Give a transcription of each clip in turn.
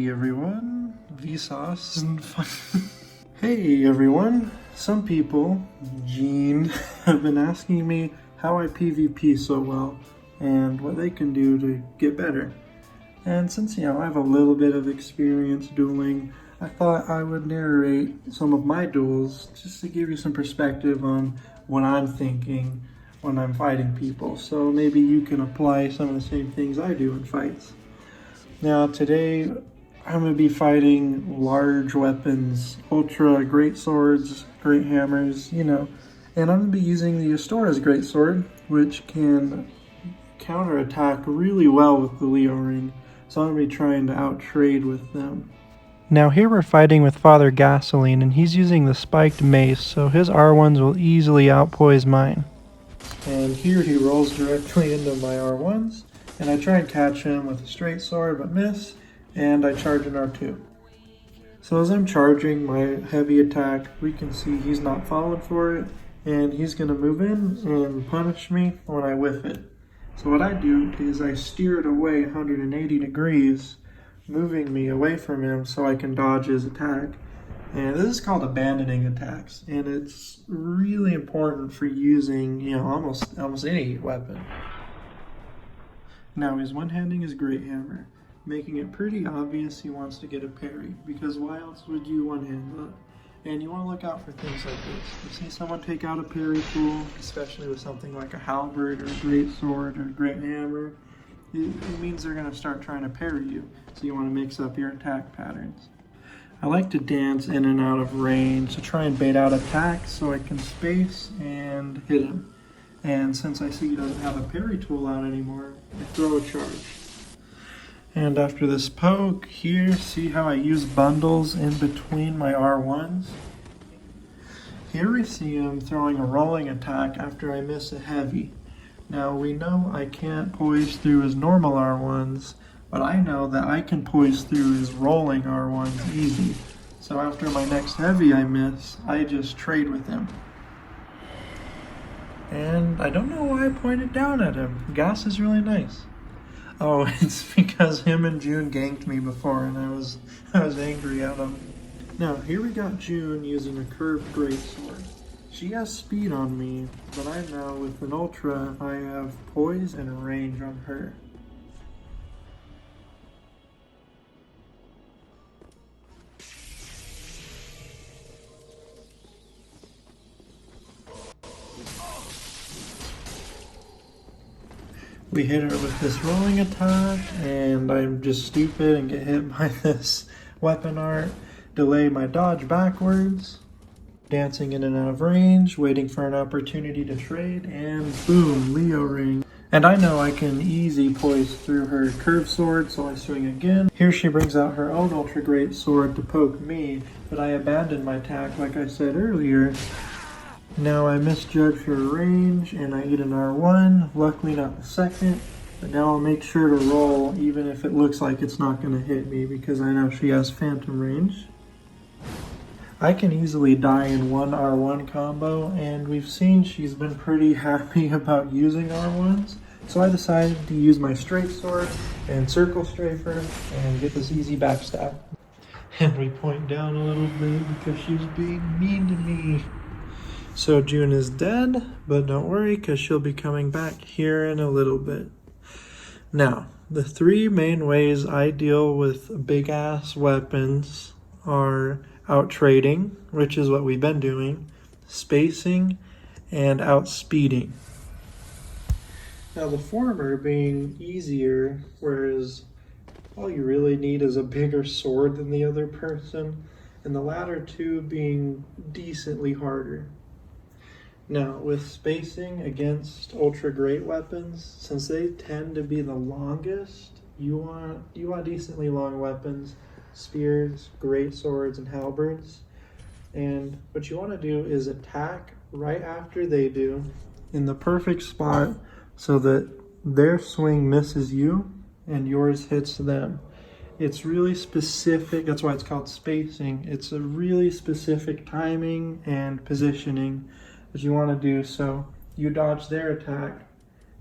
Hey everyone, Vsauce and fun. Hey everyone, some people, Gene, have been asking me how I PvP so well and what they can do to get better. And since, I have a little bit of experience dueling, I thought I would narrate some of my duels just to give you some perspective on what I'm thinking when I'm fighting people. So maybe you can apply some of the same things I do in fights. Now today, I'm going to be fighting large weapons, ultra great swords, great hammers, and I'm going to be using the Astora's great sword, which can counterattack really well with the Leo ring. So I'm going to be trying to out-trade with them. Now here we're fighting with Father Gasoline, and he's using the spiked mace, so his R1s will easily outpoise mine. And here he rolls directly into my R1s, and I try and catch him with a straight sword but miss, and I charge an R2. So as I'm charging my heavy attack, we can see he's not falling for it, and he's going to move in and punish me when I whiff it. So what I do is I steer it away 180 degrees, moving me away from him so I can dodge his attack. And this is called abandoning attacks, and it's really important for using, almost any weapon. Now he's one-handing his great hammer, making it pretty obvious he wants to get a parry, because why else would you one-hand that? And you want to look out for things like this. You see someone take out a parry tool, especially with something like a halberd or a great sword or a great hammer, it means they're going to start trying to parry you, so you want to mix up your attack patterns. I like to dance in and out of range to try and bait out attacks so I can space and hit him. And since I see he doesn't have a parry tool out anymore, I throw a charge. And after this poke here, see how I use bundles in between my R1s? Here we see him throwing a rolling attack after I miss a heavy. Now we know I can't poise through his normal R1s, but I know that I can poise through his rolling R1s easy. So after my next heavy I miss, I just trade with him. And I don't know why I pointed down at him. Gas is really nice. Oh, it's because him and June ganked me before and I was angry at him. Now here we got June using a curved greatsword. She has speed on me, but I know with an ultra I have poise and range on her. We hit her with this rolling attack, and I'm just stupid and get hit by this weapon art. Delay my dodge backwards, dancing in and out of range, waiting for an opportunity to trade, and boom, Leo ring. And I know I can easy poise through her curved sword, so I swing again. Here she brings out her own ultra great sword to poke me, but I abandoned my attack like I said earlier. Now I misjudged her range and I hit an R1, luckily not the second, but now I'll make sure to roll even if it looks like it's not going to hit me because I know she has phantom range. I can easily die in one R1 combo, and we've seen she's been pretty happy about using R1s, so I decided to use my straight sword and circle strafe her and get this easy backstab. And we point down a little bit because she was being mean to me. So June is dead, but don't worry because she'll be coming back here in a little bit. Now, the three main ways I deal with big ass weapons are out trading, which is what we've been doing, spacing, and outspeeding. Now the former being easier, whereas all you really need is a bigger sword than the other person, and the latter two being decently harder. Now, with spacing against ultra great weapons, since they tend to be the longest, you want decently long weapons, spears, great swords, and halberds. And what you want to do is attack right after they do in the perfect spot so that their swing misses you and yours hits them. It's really specific, that's why it's called spacing. It's a really specific timing and positioning that you want to do so you dodge their attack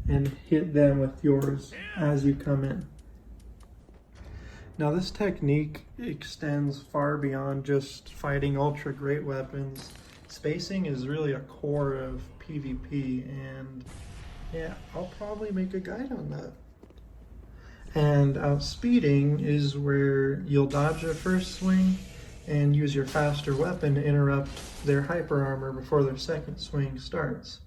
and hit them with yours as you come in. Now this technique extends far beyond just fighting ultra great weapons. Spacing is really a core of PvP, and yeah, I'll probably make a guide on that. And outspeeding is where you'll dodge their first swing and use your faster weapon to interrupt their hyper armor before their second swing starts.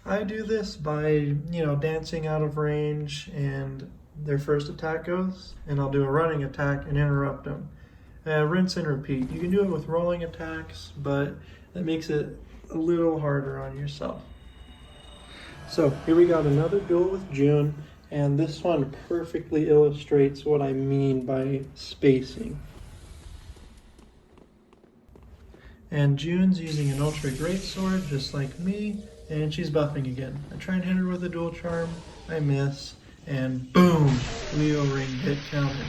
I do this by, dancing out of range and their first attack goes, and I'll do a running attack and interrupt them. Rinse and repeat. You can do it with rolling attacks, but that makes it a little harder on yourself. So here we got another duel with June, and this one perfectly illustrates what I mean by spacing. And June's using an ultra greatsword just like me, and she's buffing again. I try and hit her with a dual charm, I miss, and boom, Leo ring hit counter.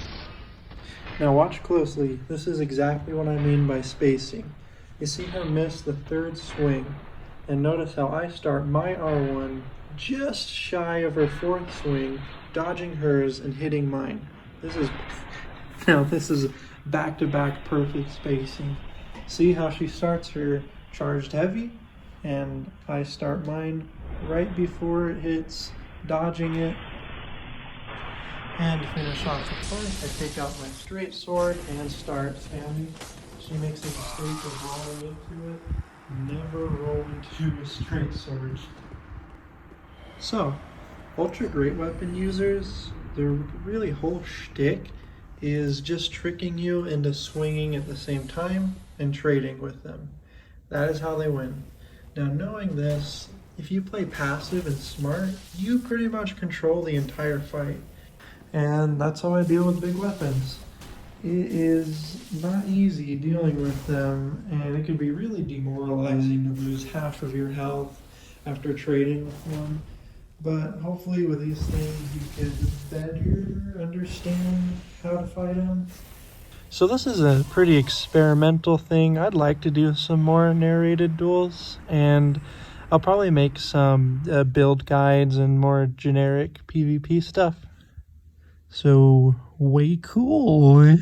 Now watch closely, this is exactly what I mean by spacing. You see her miss the third swing, and notice how I start my R1 just shy of her fourth swing, dodging hers and hitting mine. This is back-to-back perfect spacing. See how she starts her charged heavy, and I start mine right before it hits, dodging it. And to finish off the point, I take out my straight sword and start spamming. She makes the mistake of rolling into it. Never roll into a straight sword. So, ultra great weapon users, their really whole shtick is just tricking you into swinging at the same time and trading with them. That is how they win. Now, knowing this, if you play passive and smart, you pretty much control the entire fight. And that's how I deal with big weapons. It is not easy dealing with them, and it can be really demoralizing to lose half of your health after trading with one. But hopefully with these things you can better understand how to fight them. So this is a pretty experimental thing. I'd like to do some more narrated duels, and I'll probably make some build guides and more generic PvP stuff. So, way cool.